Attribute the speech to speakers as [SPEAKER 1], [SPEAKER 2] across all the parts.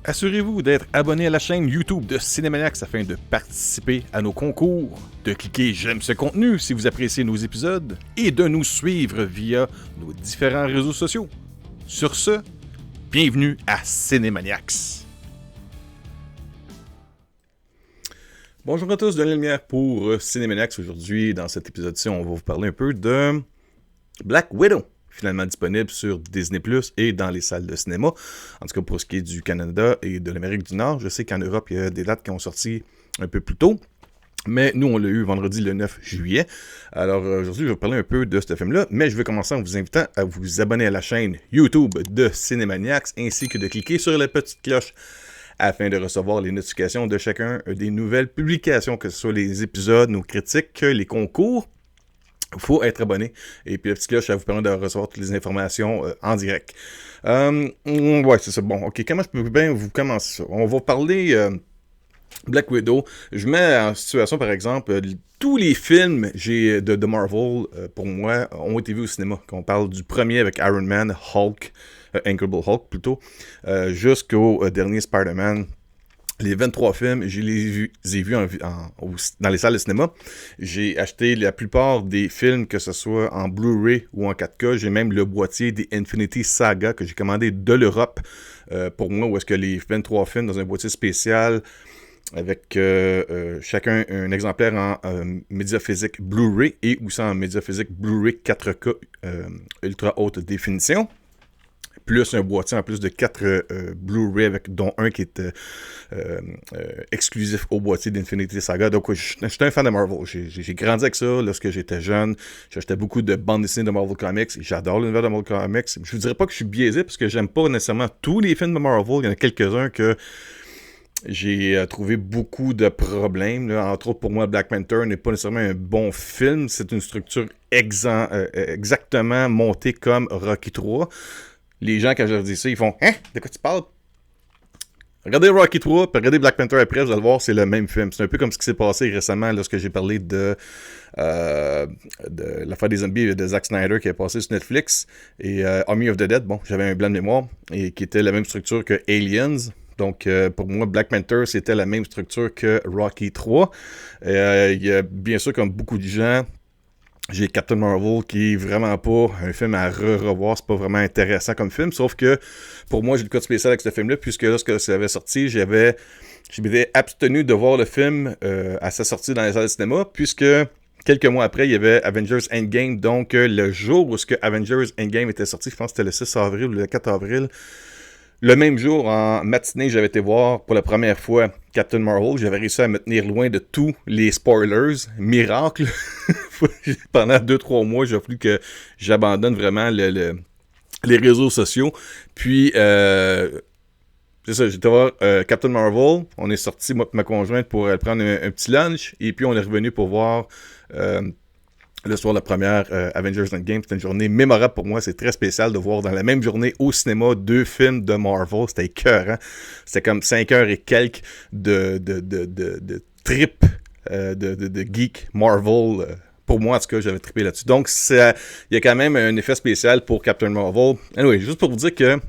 [SPEAKER 1] Assurez-vous d'être abonné à la chaîne YouTube de Cinémaniacs afin de participer à nos concours, de cliquer j'aime ce contenu si vous appréciez nos épisodes et de nous suivre via nos différents réseaux sociaux. Sur ce, bienvenue à Cinémaniacs. Bonjour à tous, Daniel Lumière pour Cinémaniacs. Aujourd'hui, dans cet épisode-ci, on va vous parler un peu de Black Widow, finalement disponible sur Disney+, et dans les salles de cinéma. En tout cas, pour ce qui est du Canada et de l'Amérique du Nord. Je sais qu'en Europe, il y a des dates qui ont sorti un peu plus tôt. Mais nous, on l'a eu vendredi le 9 juillet. Alors, aujourd'hui, je vais vous parler un peu de ce film-là. Mais je vais commencer en vous invitant à vous abonner à la chaîne YouTube de Cinémaniacs, ainsi que de cliquer sur la petite cloche afin de recevoir les notifications de chacun des nouvelles publications, que ce soit les épisodes, nos critiques, les concours. Il faut être abonné. Et puis la petite cloche, ça vous permet de recevoir toutes les informations en direct. Ouais, c'est ça. Bon, ok. Comment je peux bien vous commencer ça? On va parler Black Widow. Je mets en situation, par exemple, tous les films de Marvel, pour moi, ont été vus au cinéma. Quand on parle du premier avec Iron Man, Hulk, Incredible Hulk plutôt, jusqu'au dernier Spider-Man. Les 23 films, je les ai vus dans les salles de cinéma. J'ai acheté la plupart des films, que ce soit en Blu-ray ou en 4K. J'ai même le boîtier des Infinity Saga que j'ai commandé de l'Europe pour moi, où est-ce que les 23 films dans un boîtier spécial avec chacun un exemplaire en média physique Blu-ray et aussi en média physique Blu-ray 4K ultra haute définition. Plus un boîtier en plus de 4 Blu-ray, dont un qui est exclusif au boîtier d'Infinity Saga. Donc, je suis un fan de Marvel. J'ai grandi avec ça lorsque j'étais jeune. J'achetais beaucoup de bandes dessinées de Marvel Comics. J'adore l'univers de Marvel Comics. Je vous dirais pas que je suis biaisé parce que j'aime pas nécessairement tous les films de Marvel. Il y en a quelques-uns que j'ai trouvé beaucoup de problèmes. Là. Entre autres, pour moi, Black Panther n'est pas nécessairement un bon film. C'est une structure exactement montée comme Rocky 3. Les gens, quand je leur dis ça, ils font « Hein? De quoi tu parles? » Regardez Rocky 3, puis regardez Black Panther après, vous allez voir, c'est le même film. C'est un peu comme ce qui s'est passé récemment lorsque j'ai parlé de l'affaire des zombies de Zack Snyder qui est passé sur Netflix. Et Army of the Dead, bon, j'avais un blanc de mémoire, et qui était la même structure que Aliens. Donc, pour moi, Black Panther, c'était la même structure que Rocky 3. Il y a bien sûr, comme beaucoup de gens, j'ai Captain Marvel qui est vraiment pas un film à revoir, c'est pas vraiment intéressant comme film, sauf que pour moi j'ai le code spécial avec ce film-là, puisque lorsque ça avait sorti, je m'étais abstenu de voir le film à sa sortie dans les salles de cinéma, puisque quelques mois après, il y avait Avengers Endgame, donc le jour où Avengers Endgame était sorti, je pense que c'était le 6 avril ou le 4 avril, le même jour, en matinée, j'avais été voir pour la première fois Captain Marvel. J'avais réussi à me tenir loin de tous les spoilers. Miracle! Pendant 2-3 mois, j'ai fallu que j'abandonne vraiment les réseaux sociaux. Puis, c'est ça, j'étais voir Captain Marvel. On est sorti, moi et ma conjointe, pour prendre un petit lunch. Et puis, on est revenu pour voir le soir de la première Avengers Endgame. C'était une journée mémorable pour moi. C'est très spécial de voir dans la même journée au cinéma 2 films de Marvel. C'était écœurant. C'était comme 5 heures et quelques de trip de geek Marvel. Pour moi, en tout cas, j'avais trippé là-dessus. Donc, il y a quand même un effet spécial pour Captain Marvel. Anyway, juste pour vous dire que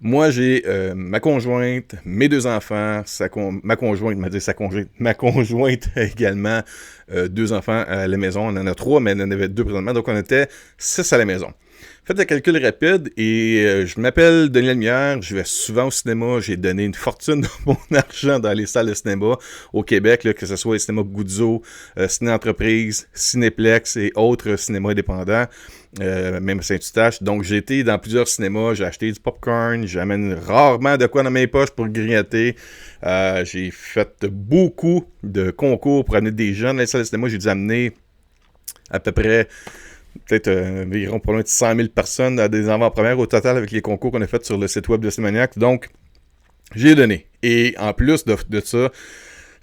[SPEAKER 1] moi, j'ai ma conjointe, mes 2 enfants, ma conjointe a également 2 enfants à la maison. On en a 3, mais on en avait 2 présentement, donc on était 6 à la maison. Faites le calcul rapide et je m'appelle Daniel Lumière, je vais souvent au cinéma, j'ai donné une fortune de mon argent dans les salles de cinéma au Québec, là, que ce soit les cinémas Guzzo, Ciné-Entreprise, Cinéplex et autres cinémas indépendants. Même à Saint-Eustache. Donc, j'ai été dans plusieurs cinémas, j'ai acheté du popcorn, j'amène rarement de quoi dans mes poches pour grignoter. J'ai fait beaucoup de concours pour amener des gens dans les salles de cinéma. J'ai dû amener à peu près, peut-être environ pas loin de 100 000 personnes à des avant-premières au total avec les concours qu'on a fait sur le site web de Cinémaniacs. Donc, j'ai donné. Et en plus de ça,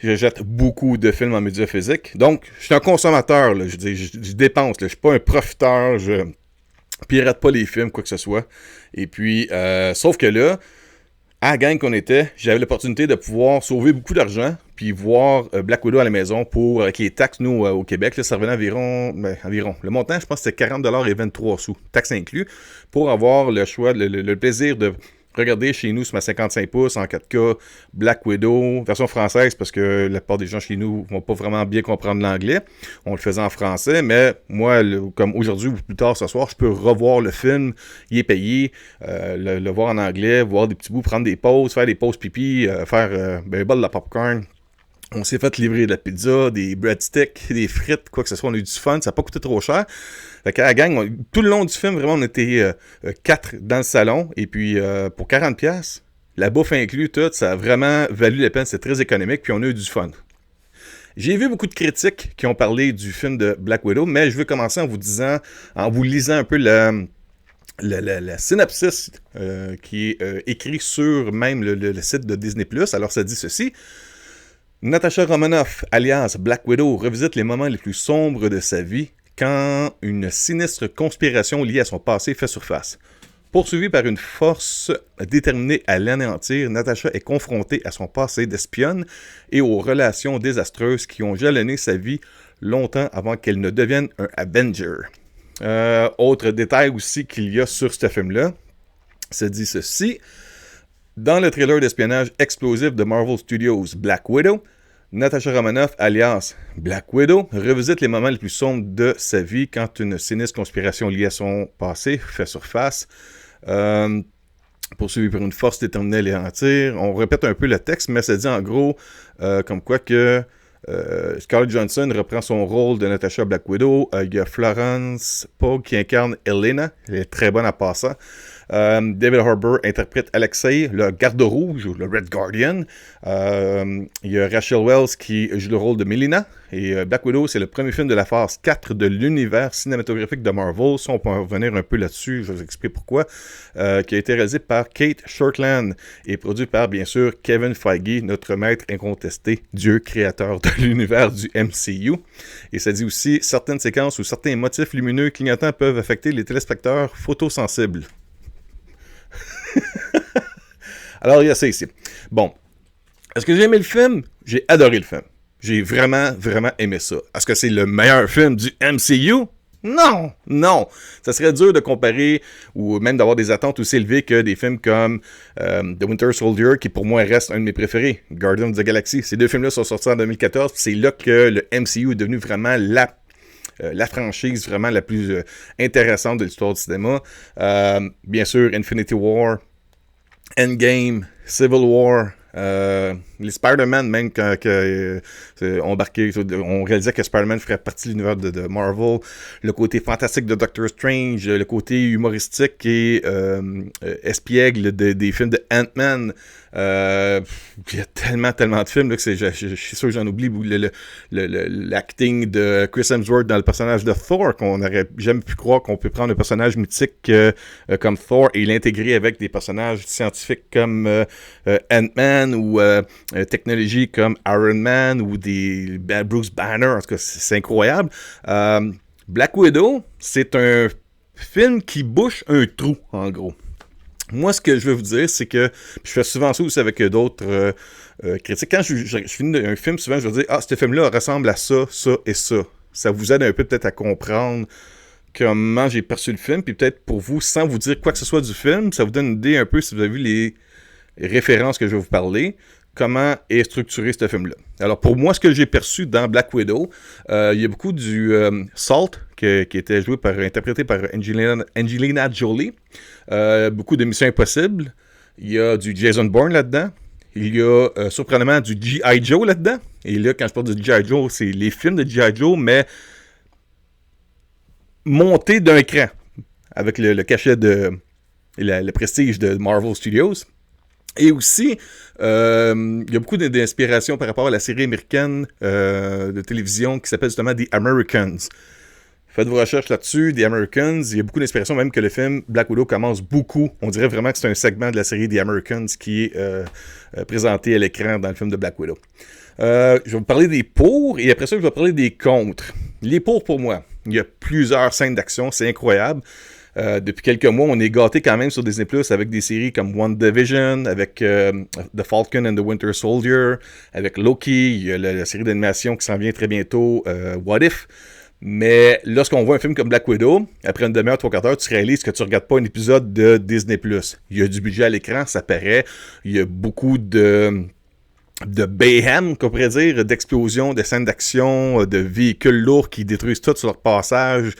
[SPEAKER 1] je jette beaucoup de films en média physique. Donc, je suis un consommateur, là. Je dépense. Là. Je suis pas un profiteur. Je pirate pas les films, quoi que ce soit. Et puis, sauf que là, à la gang qu'on était, j'avais l'opportunité de pouvoir sauver beaucoup d'argent puis voir Black Widow à la maison pour, avec les taxes, nous, au Québec, là, ça revenait environ. Le montant, je pense que c'était 40$ et 23 sous, taxes inclus, pour avoir le choix, le plaisir de regardez, chez nous, c'est ma 55 pouces en 4K, Black Widow, version française, parce que la plupart des gens chez nous vont pas vraiment bien comprendre l'anglais. On le faisait en français, mais moi, comme aujourd'hui ou plus tard ce soir, je peux revoir le film, il est payé, le voir en anglais, voir des petits bouts, prendre des pauses, faire des pauses pipi, faire un bol de la popcorn. On s'est fait livrer de la pizza, des breadsticks, des frites, quoi que ce soit. On a eu du fun, ça n'a pas coûté trop cher. Fait qu'à la gang, tout le long du film, vraiment, on était 4 dans le salon. Et puis, pour 40$, la bouffe inclue, tout, ça a vraiment valu la peine. C'est très économique, puis on a eu du fun. J'ai vu beaucoup de critiques qui ont parlé du film de Black Widow, mais je vais commencer en vous lisant un peu la synopsis qui est écrit sur même le site de Disney+. Alors, ça dit ceci. Natasha Romanoff, alias Black Widow, revisite les moments les plus sombres de sa vie quand une sinistre conspiration liée à son passé fait surface. Poursuivie par une force déterminée à l'anéantir, Natasha est confrontée à son passé d'espionne et aux relations désastreuses qui ont jalonné sa vie longtemps avant qu'elle ne devienne un Avenger. Autre détail aussi qu'il y a sur ce film-là, ça dit ceci. Dans le trailer d'espionnage explosif de Marvel Studios Black Widow, Natasha Romanoff, alias Black Widow, revisite les moments les plus sombres de sa vie quand une sinistre conspiration liée à son passé fait surface. Poursuivi par une force déterminée à l'anéantir. On répète un peu le texte, mais ça dit en gros comme quoi que Scarlett Johansson reprend son rôle de Natasha Black Widow. Il y a Florence Pugh qui incarne Elena. Elle est très bonne à passant. David Harbour interprète Alexei, le garde-rouge, ou le Red Guardian. Il y a Rachel Wells qui joue le rôle de Melina. Et Black Widow, c'est le premier film de la phase 4 de l'univers cinématographique de Marvel. Ça, on peut en revenir un peu là-dessus, je vais vous expliquer pourquoi. Qui a été réalisé par Kate Shortland et produit par, bien sûr, Kevin Feige, notre maître incontesté, Dieu créateur de l'univers du MCU. Et ça dit aussi, certaines séquences ou certains motifs lumineux clignotants peuvent affecter les téléspectateurs photosensibles. Alors, il y a ça ici. Bon. Est-ce que j'ai aimé le film? J'ai adoré le film. J'ai vraiment, vraiment aimé ça. Est-ce que c'est le meilleur film du MCU? Non! Non! Ça serait dur de comparer ou même d'avoir des attentes aussi élevées que des films comme The Winter Soldier, qui pour moi reste un de mes préférés, Guardians of the Galaxy. Ces deux films-là sont sortis en 2014. C'est là que le MCU est devenu vraiment la franchise vraiment la plus intéressante de l'histoire du cinéma. Bien sûr, Infinity War, Endgame, Civil War, les Spider-Man, même quand on réalisait que Spider-Man ferait partie de l'univers de Marvel, le côté fantastique de Doctor Strange, le côté humoristique et espiègle des films de Ant-Man. Il y a tellement de films là, que je suis sûr que j'en oublie. L'acting de Chris Hemsworth dans le personnage de Thor, qu'on n'aurait jamais pu croire qu'on peut prendre un personnage mythique comme Thor et l'intégrer avec des personnages scientifiques comme Ant-Man ou technologie comme Iron Man ou des Bruce Banner. En tout cas, c'est incroyable. Black Widow, c'est un film qui bouche un trou, en gros. Moi, ce que je veux vous dire, c'est que je fais souvent ça aussi avec d'autres critiques. Quand je finis un film, souvent, je vais dire « Ah, ce film-là ressemble à ça, ça et ça. » Ça vous aide un peu peut-être à comprendre comment j'ai perçu le film. Puis peut-être pour vous, sans vous dire quoi que ce soit du film, ça vous donne une idée un peu, si vous avez vu les références que je vais vous parler, comment est structuré ce film-là. Alors, pour moi, ce que j'ai perçu dans Black Widow, il y a beaucoup du Salt, qui était interprété par Angelina Jolie. Beaucoup de Missions Impossibles. Il y a du Jason Bourne là-dedans. Il y a surprenamment du G.I. Joe là-dedans. Et là, quand je parle de G.I. Joe, c'est les films de G.I. Joe, mais montés d'un cran. Avec le cachet le prestige de Marvel Studios. Et aussi, il y a beaucoup d'inspiration par rapport à la série américaine de télévision qui s'appelle justement The Americans. Faites vos recherches là-dessus, The Americans. Il y a beaucoup d'inspiration, même que le film Black Widow commence beaucoup. On dirait vraiment que c'est un segment de la série The Americans qui est présenté à l'écran dans le film de Black Widow. Je vais vous parler des pour et après ça, je vais parler des contre. Les pour moi, il y a plusieurs scènes d'action, c'est incroyable. Depuis quelques mois, on est gâté quand même sur Disney+, avec des séries comme WandaVision, avec The Falcon and the Winter Soldier, avec Loki, il y a la série d'animation qui s'en vient très bientôt, What If. Mais lorsqu'on voit un film comme Black Widow, après une demi-heure, 3/4 heures, tu réalises que tu regardes pas un épisode de Disney+. Il y a du budget à l'écran, ça paraît. Il y a beaucoup de mayhem, qu'on pourrait dire, d'explosions, de scènes d'action, de véhicules lourds qui détruisent tout sur leur passage,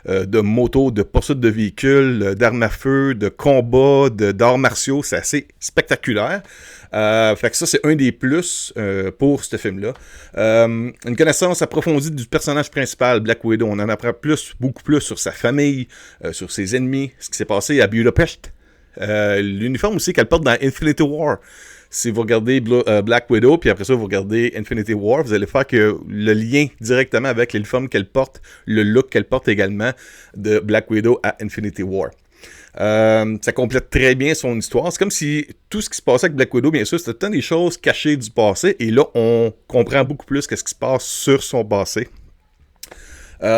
[SPEAKER 1] de motos, de poursuites de véhicules, d'armes à feu, de combats, d'arts martiaux. C'est assez spectaculaire. Fait que ça, c'est un des plus pour ce film-là. Une connaissance approfondie du personnage principal, Black Widow. On en apprend beaucoup plus sur sa famille, sur ses ennemis, ce qui s'est passé à Budapest. L'uniforme aussi qu'elle porte dans Infinity War. Si vous regardez Black Widow, puis après ça, vous regardez Infinity War, vous allez faire que le lien directement avec l'uniforme qu'elle porte, le look qu'elle porte également de Black Widow à Infinity War. Ça complète très bien son histoire. C'est comme si tout ce qui se passait avec Black Widow, bien sûr, c'était tant des choses cachées du passé, et là, on comprend beaucoup plus qu'est-ce qui se passe sur son passé.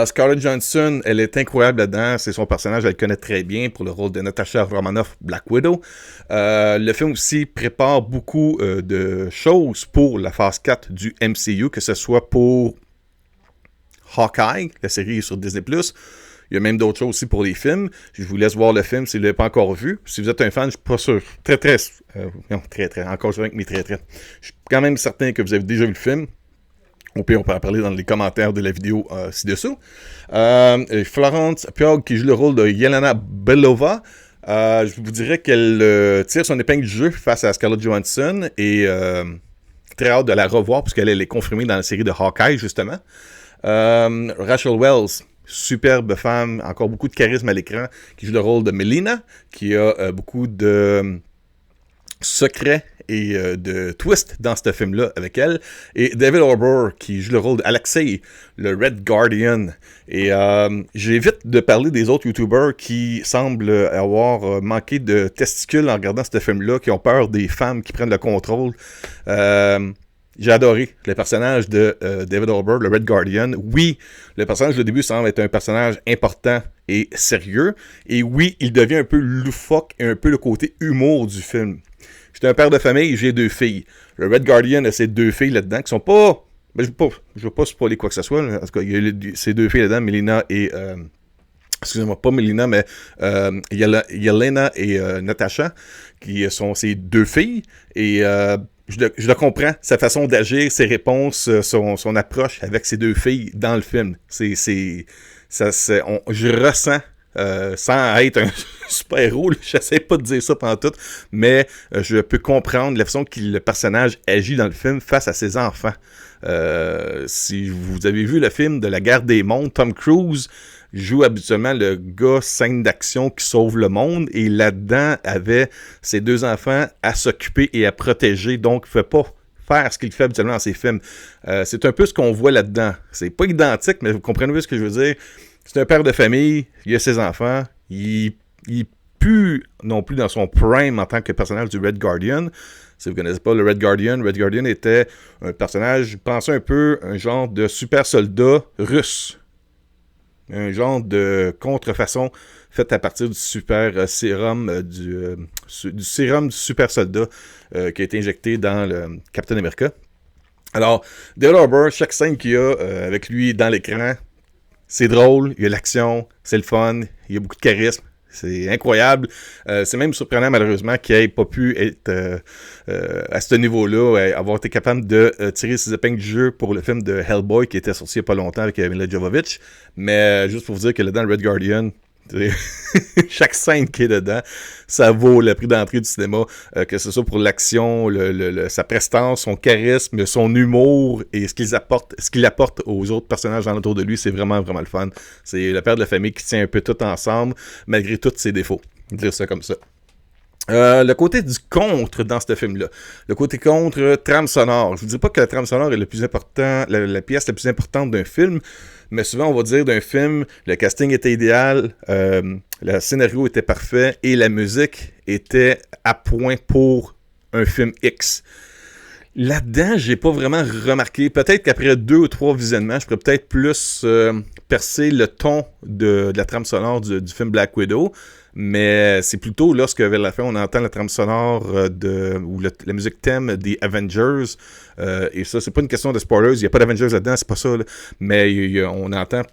[SPEAKER 1] Scarlett Johansson, elle est incroyable là-dedans. C'est son personnage, elle le connaît très bien pour le rôle de Natasha Romanoff, Black Widow. Le film aussi prépare beaucoup de choses pour la phase 4 du MCU, que ce soit pour Hawkeye, la série sur Disney+. Il y a même d'autres choses aussi pour les films. Je vous laisse voir le film si vous ne l'avez pas encore vu. Si vous êtes un fan, je ne suis pas sûr. Encore avec mes très. Je suis quand même certain que vous avez déjà vu le film. Au pire, on peut en parler dans les commentaires de la vidéo ci-dessous. Florence Pugh, qui joue le rôle de Yelena Belova, je vous dirais qu'elle tire son épingle du jeu face à Scarlett Johansson et très hâte de la revoir puisqu'elle est confirmée dans la série de Hawkeye, justement. Rachel Wells, superbe femme, encore beaucoup de charisme à l'écran, qui joue le rôle de Melina, qui a beaucoup de secrets et de twist dans ce film-là avec elle. Et David Harbour, qui joue le rôle d'Alexei, le Red Guardian. Et j'évite de parler des autres YouTubers qui semblent avoir manqué de testicules en regardant ce film-là, qui ont peur des femmes qui prennent le contrôle. J'ai adoré le personnage de David Harbour, le Red Guardian. Oui, le personnage au début semble être un personnage important et sérieux. Et oui, il devient un peu loufoque et un peu le côté humour du film. J'étais un père de famille et j'ai 2 filles. Le Red Guardian a ses 2 filles là-dedans qui sont pas... Ben, je veux pas spoiler quoi que ce soit. Là. En tout cas, il y a ces 2 filles là-dedans, Melina et... excusez-moi, pas Melina, mais Yelena et Natasha, qui sont ses 2 filles. Et je le comprends, sa façon d'agir, ses réponses, son approche avec ses 2 filles dans le film. Je ressens... sans être un super-héros, j'essaie pas de dire ça pendant tout, mais je peux comprendre la façon que le personnage agit dans le film face à ses enfants. Si vous avez vu le film de la guerre des mondes, Tom Cruise joue habituellement le gars scène d'action qui sauve le monde, et là-dedans avait ses 2 enfants à s'occuper et à protéger, donc il ne fait pas faire ce qu'il fait habituellement dans ses films. C'est un peu ce qu'on voit là-dedans. C'est pas identique, mais vous comprenez ce que je veux dire. C'est un père de famille, il a ses enfants, il pue non plus dans son prime en tant que personnage du Red Guardian. Si vous ne connaissez pas le Red Guardian était un personnage, pensez un peu, un genre de super soldat russe. Un genre de contrefaçon faite à partir du super sérum, du sérum du super soldat qui a été injecté dans le Captain America. Alors, David Harbour, chaque scène qu'il y a avec lui dans l'écran, c'est drôle, il y a l'action, c'est le fun, il y a beaucoup de charisme, c'est incroyable. C'est même surprenant, malheureusement, qu'il n'ait pas pu être à ce niveau-là, avoir été capable de tirer ses épingles du jeu pour le film de Hellboy, qui était sorti il n'y a pas longtemps avec Milla Jovovich. Mais juste pour vous dire que là, dans le Red Guardian, chaque scène qui est dedans, ça vaut le prix d'entrée du cinéma, que ce soit pour l'action, sa prestance, son charisme, son humour et ce qu'il apporte aux autres personnages autour de lui. C'est vraiment, vraiment le fun. C'est le père de la famille qui tient un peu tout ensemble, malgré tous ses défauts. Dire ça comme ça. Le côté du contre dans ce film-là. Le côté contre, trame sonore. Je vous dis pas que la trame sonore est le plus important, la pièce la plus importante d'un film, mais souvent on va dire d'un film, le casting était idéal, le scénario était parfait et la musique était à point pour un film X. Là-dedans, j'ai pas vraiment remarqué. Peut-être qu'après 2 ou 3 visionnements, je pourrais peut-être plus percer le ton de la trame sonore du film Black Widow, mais c'est plutôt lorsque vers la fin on entend la trame sonore ou la musique thème des Avengers, et ça c'est pas une question de spoilers, il n'y a pas d'Avengers là-dedans, c'est pas ça, là. Mais on entend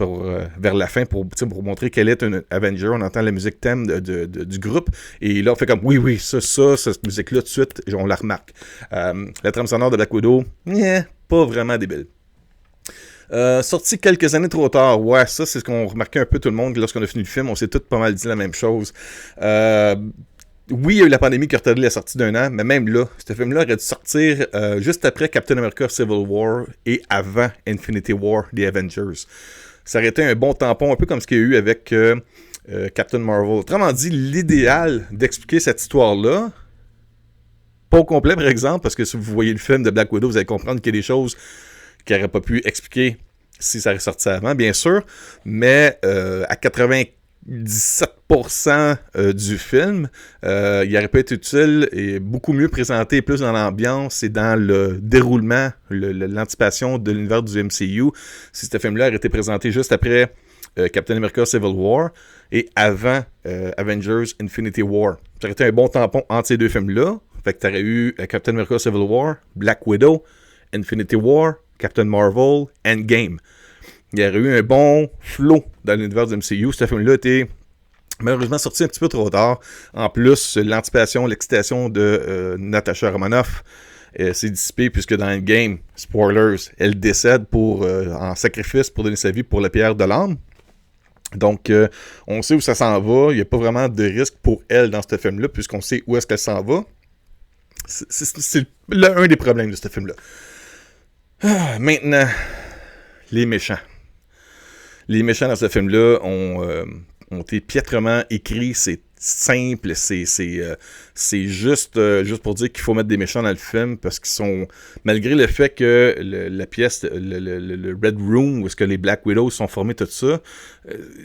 [SPEAKER 1] vers la fin pour montrer qu'elle est un Avenger, on entend la musique thème du groupe, et là on fait comme oui, cette musique-là tout de suite, on la remarque. La trame sonore de Black Widow, pas vraiment débile. Sorti quelques années trop tard, ouais, ça c'est ce qu'on remarquait un peu tout le monde lorsqu'on a fini le film, on s'est tous pas mal dit la même chose. Oui, il y a eu la pandémie qui a retardé la sortie d'un an, mais même là, ce film-là aurait dû sortir juste après Captain America Civil War et avant Infinity War des Avengers. Ça aurait été un bon tampon, un peu comme ce qu'il y a eu avec Captain Marvel. Autrement dit, l'idéal d'expliquer cette histoire-là, pas au complet par exemple, parce que si vous voyez le film de Black Widow, vous allez comprendre qu'il y a des choses qui n'aurait pas pu expliquer si ça aurait sorti avant, bien sûr, mais à 97% du film, il aurait pu être utile et beaucoup mieux présenté, plus dans l'ambiance et dans le déroulement, l'anticipation de l'univers du MCU, si ce film-là aurait été présenté juste après Captain America Civil War et avant Avengers Infinity War. Ça aurait été un bon tampon entre ces deux films-là. Fait que tu aurais eu Captain America Civil War, Black Widow, Infinity War, Captain Marvel, Endgame. Il y aurait eu un bon flow dans l'univers du MCU. Ce film-là était malheureusement sorti un petit peu trop tard. En plus, l'anticipation, l'excitation de Natasha Romanoff s'est dissipée puisque dans Endgame, spoilers, elle décède en sacrifice pour donner sa vie pour la pierre de l'âme. Donc, on sait où ça s'en va. Il n'y a pas vraiment de risque pour elle dans ce film-là puisqu'on sait où est-ce qu'elle s'en va. C'est un des problèmes de ce film-là. Maintenant, les méchants. Les méchants dans ce film-là ont été piètrement écrits. C'est simple. C'est juste pour dire qu'il faut mettre des méchants dans le film parce qu'ils sont... Malgré le fait que la pièce, le Red Room, où est-ce que les Black Widows sont formés, tout ça,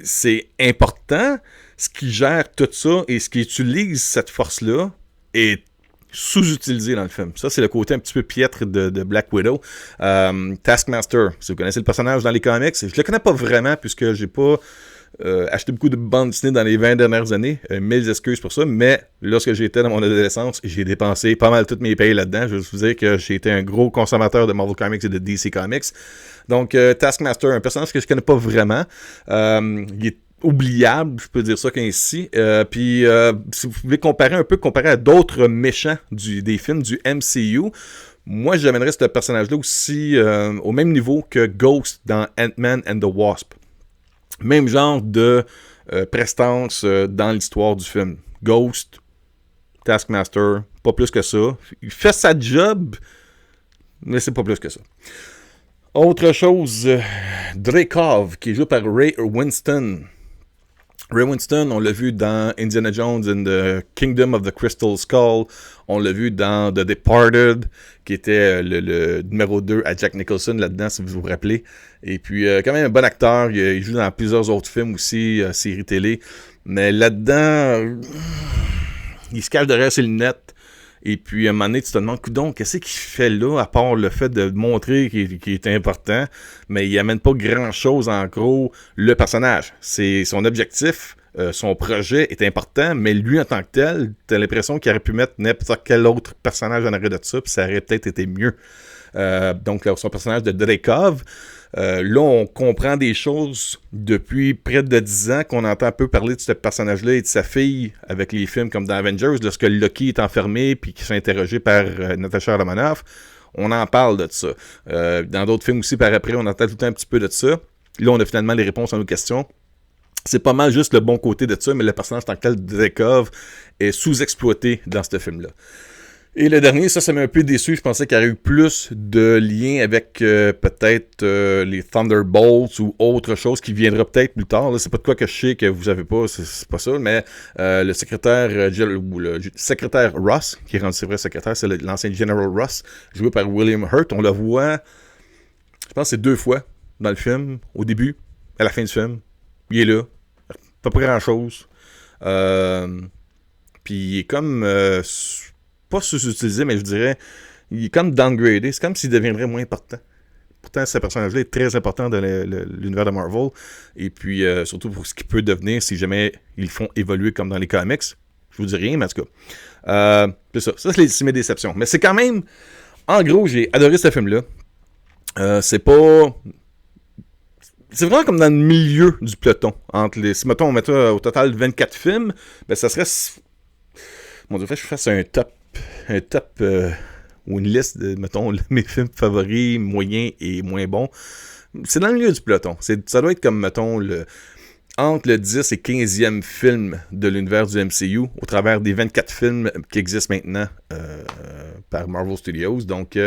[SPEAKER 1] c'est important. Ce qui gère tout ça et ce qui utilise cette force-là est sous-utilisé dans le film. Ça, c'est le côté un petit peu piètre de Black Widow. Taskmaster, si vous connaissez le personnage dans les comics, je le connais pas vraiment puisque j'ai pas acheté beaucoup de bandes dessinées dans les 20 dernières années. Mille excuses pour ça, mais lorsque j'étais dans mon adolescence, j'ai dépensé pas mal toutes mes payes là-dedans. Je vais vous dire que j'ai été un gros consommateur de Marvel Comics et de DC Comics. Donc, Taskmaster, un personnage que je connais pas vraiment. Il est oubliable, je peux dire ça qu'ainsi. Puis, si vous pouvez comparer à d'autres méchants des films du MCU, moi, j'amènerais ce personnage-là aussi au même niveau que Ghost dans Ant-Man and the Wasp. Même genre de prestance dans l'histoire du film. Ghost, Taskmaster, pas plus que ça. Il fait sa job, mais c'est pas plus que ça. Autre chose, Dreykov, qui est joué par Ray Winston. Ray Winston, on l'a vu dans Indiana Jones and the Kingdom of the Crystal Skull. On l'a vu dans The Departed, qui était le numéro 2 à Jack Nicholson là-dedans, si vous vous rappelez. Et puis, quand même un bon acteur. Il joue dans plusieurs autres films aussi, séries télé. Mais là-dedans, il se cache derrière ses lunettes. Et puis, à un moment donné, tu te demandes, coudonc, qu'est-ce qu'il fait là, à part le fait de montrer qu'il est important, mais il amène pas grand-chose, en gros, le personnage. C'est son objectif, son projet est important, mais lui, en tant que tel, t'as l'impression qu'il aurait pu mettre n'importe quel autre personnage en arrêt de ça, puis ça aurait peut-être été mieux. Donc, là, son personnage de Dreykov, là, on comprend des choses depuis près de 10 ans qu'on entend un peu parler de ce personnage-là et de sa fille avec les films comme dans Avengers, lorsque Loki est enfermé puis qu'il sont interrogé par Natasha Romanoff. On en parle de ça. Dans d'autres films aussi, par après, on entend tout le temps un petit peu de ça. Là, on a finalement les réponses à nos questions. C'est pas mal juste le bon côté de ça, mais le personnage en tant que tel de Dreykov est sous-exploité dans ce film-là. Et le dernier, ça m'a un peu déçu. Je pensais qu'il y aurait eu plus de liens avec peut-être les Thunderbolts ou autre chose qui viendra peut-être plus tard. Là, c'est pas de quoi que je sais que vous avez pas, c'est pas ça, mais le secrétaire le secrétaire Ross, qui est rendu c'est vrai secrétaire, c'est l'ancien General Ross, joué par William Hurt. On le voit, je pense que c'est 2 fois dans le film, au début, à la fin du film. Il est là, pas grand-chose. Puis il est comme... pas sous-utilisé, mais je dirais, il est comme downgradé. C'est comme s'il deviendrait moins important. pourtant, ce personnage-là est très important dans l'univers de Marvel. Et puis, surtout pour ce qu'il peut devenir si jamais ils font évoluer comme dans les comics. Je vous dis rien, mais en tout cas. C'est ça. Ça, c'est mes déceptions. Mais c'est quand même... En gros, j'ai adoré ce film-là. C'est pas... C'est vraiment comme dans le milieu du peloton. Si, mettons, on mettait au total 24 films, ben ça serait... Mon Dieu, je fasse un top ou une liste de, mettons, mes films favoris, moyens et moins bons. C'est dans le milieu du peloton. Ça doit être comme, mettons, entre le 10 et 15e film de l'univers du MCU, au travers des 24 films qui existent maintenant par Marvel Studios. Donc,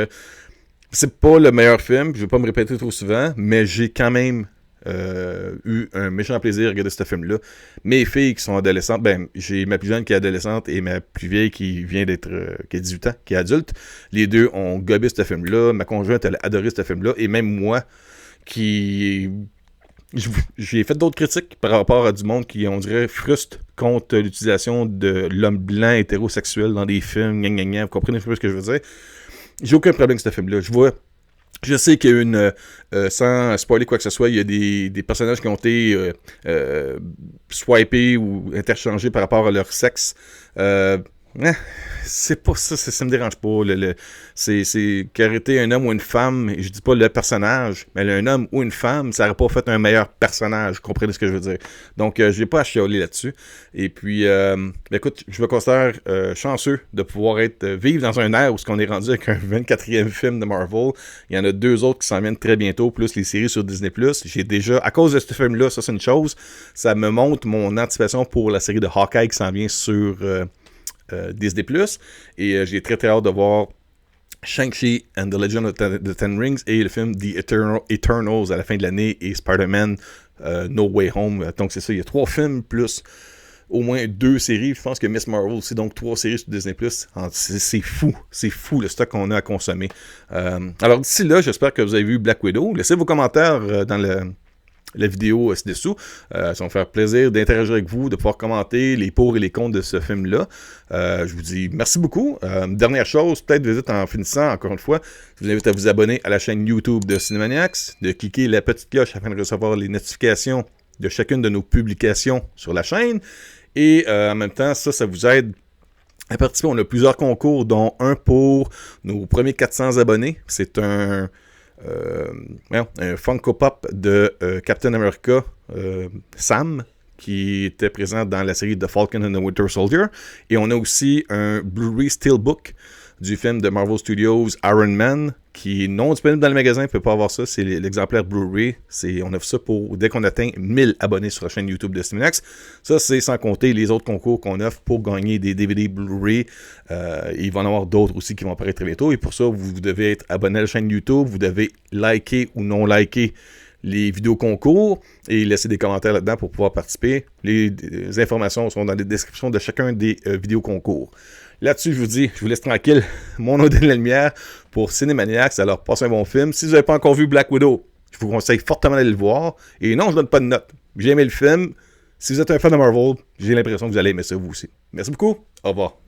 [SPEAKER 1] c'est pas le meilleur film, je vais pas me répéter trop souvent, mais j'ai quand même eu un méchant plaisir à regarder ce film-là. Mes filles qui sont adolescentes, j'ai ma plus jeune qui est adolescente et ma plus vieille qui vient d'être, qui a 18 ans, qui est adulte. Les deux ont gobé ce film-là. Ma conjointe, elle a adoré ce film-là. Et même moi, j'ai fait d'autres critiques par rapport à du monde qui, on dirait, frustre contre l'utilisation de l'homme blanc hétérosexuel dans des films. Vous comprenez un peu ce que je veux dire? J'ai aucun problème avec ce film-là. Je sais qu'il y a une... sans spoiler quoi que ce soit, il y a des personnages qui ont été swipés ou interchangés par rapport à leur sexe. C'est pas ça, ça me dérange pas. C'est qu'arrêter un homme ou une femme, et je dis pas le personnage, mais un homme ou une femme, ça aurait pas fait un meilleur personnage. Vous comprenez ce que je veux dire? Donc, je n'ai pas à chialer là-dessus. Et puis, écoute, je me considère chanceux de pouvoir vivre dans un ère où on est rendu avec un 24e film de Marvel. Il y en a 2 autres qui s'en viennent très bientôt, plus les séries sur Disney+. J'ai déjà, à cause de ce film-là, ça c'est une chose, ça me montre mon anticipation pour la série de Hawkeye qui s'en vient sur... Disney+, et j'ai très hâte de voir Shang-Chi and the Legend of the Ten Rings et le film The Eternals à la fin de l'année et Spider-Man No Way Home. Donc c'est ça, il y a 3 films plus au moins 2 séries. Je pense que Miss Marvel, c'est donc 3 séries sur Disney+. C'est fou le stock qu'on a à consommer. Alors d'ici là, j'espère que vous avez vu Black Widow. Laissez vos commentaires dans la vidéo ci-dessous. Ça va me faire plaisir d'interagir avec vous, de pouvoir commenter les pour et les contre de ce film-là. Je vous dis merci beaucoup. Dernière chose, peut-être vite en finissant, encore une fois, je vous invite à vous abonner à la chaîne YouTube de Cinemaniacs, de cliquer la petite cloche afin de recevoir les notifications de chacune de nos publications sur la chaîne. Et en même temps, ça vous aide à participer. On a plusieurs concours, dont un pour nos premiers 400 abonnés. C'est un Funko Pop de Captain America, Sam, qui était présent dans la série The Falcon and the Winter Soldier. Et on a aussi un Blu-ray Steelbook du film de Marvel Studios Iron Man, qui est non disponible dans le magasin, on ne peut pas avoir ça, c'est l'exemplaire Blu-ray. On offre ça dès qu'on atteint 1000 abonnés sur la chaîne YouTube de Cinemaniacs. Ça, c'est sans compter les autres concours qu'on offre pour gagner des DVD Blu-ray. Il va y en avoir d'autres aussi qui vont apparaître très bientôt. Et pour ça, vous devez être abonné à la chaîne YouTube, vous devez liker ou non liker les vidéos concours et laisser des commentaires là-dedans pour pouvoir participer. Les informations sont dans les descriptions de chacun des vidéos concours. Là-dessus, je vous laisse tranquille. Mon nom est Daniel Lemierre pour Cinemaniacs. Alors, passez un bon film. Si vous n'avez pas encore vu Black Widow, je vous conseille fortement d'aller le voir. Et non, je ne donne pas de note. J'ai aimé le film. Si vous êtes un fan de Marvel, j'ai l'impression que vous allez aimer ça vous aussi. Merci beaucoup. Au revoir.